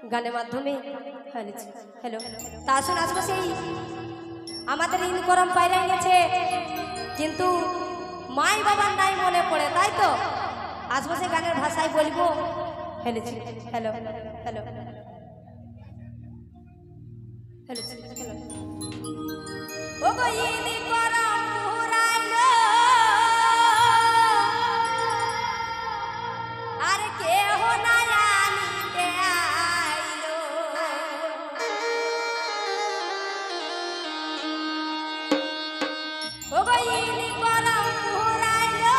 গানের মাধ্যমে হ্যালো তা আসুন আসবো সেই আমাদের ইনকরম বাইরে গেছে কিন্তু মাই বাবার নাই মনে পড়ে তাই তো আসবো সেই গানের ভাষায় বলবো হ্যালো হ্যালো হ্যালো হ্যালো ও গো ইনকরম পুরাইলো আর কেহ না আনিতে আইলো ও গো ইনকরম পুরাইলো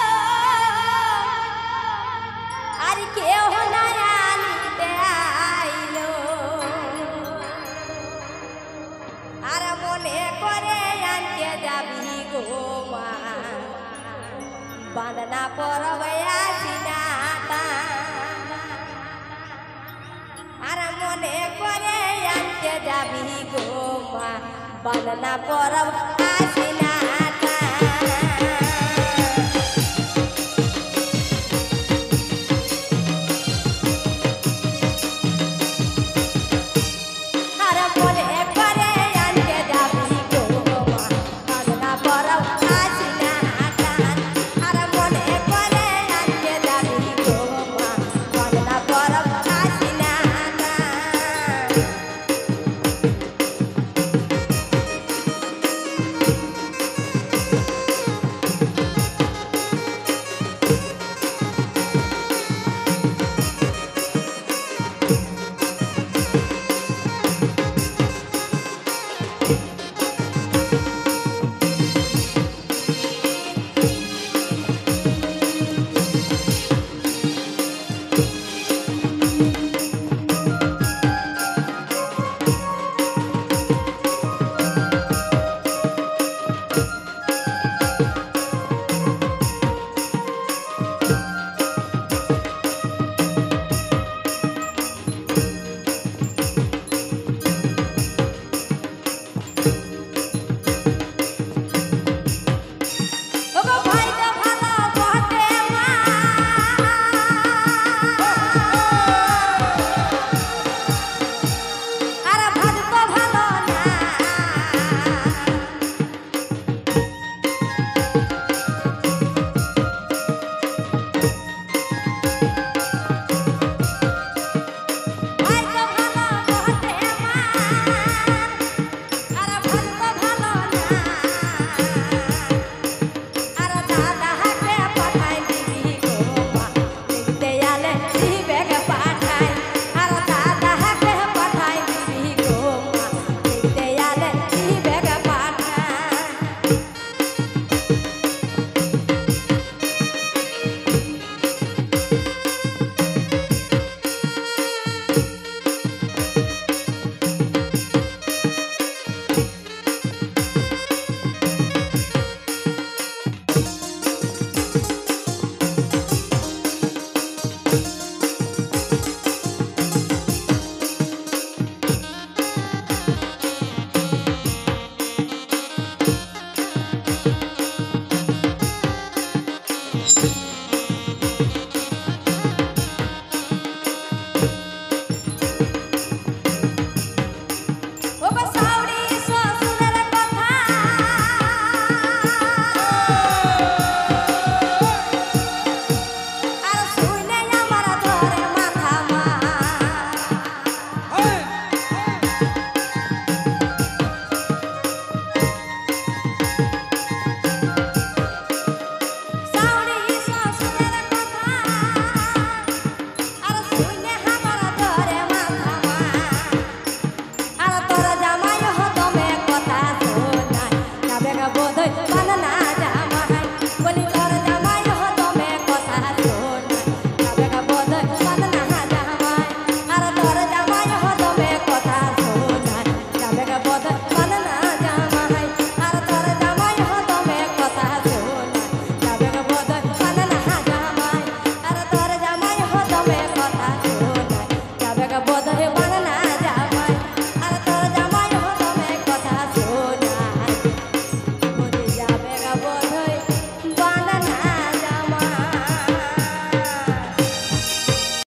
আর কেহ না আনিতে আইলো আর মনে করে আনতে যাবি গো মা বাঁধনা পরবে আসিনা আর মনে করে আনতে যাবি গো মা বাঁধনা পরব আসি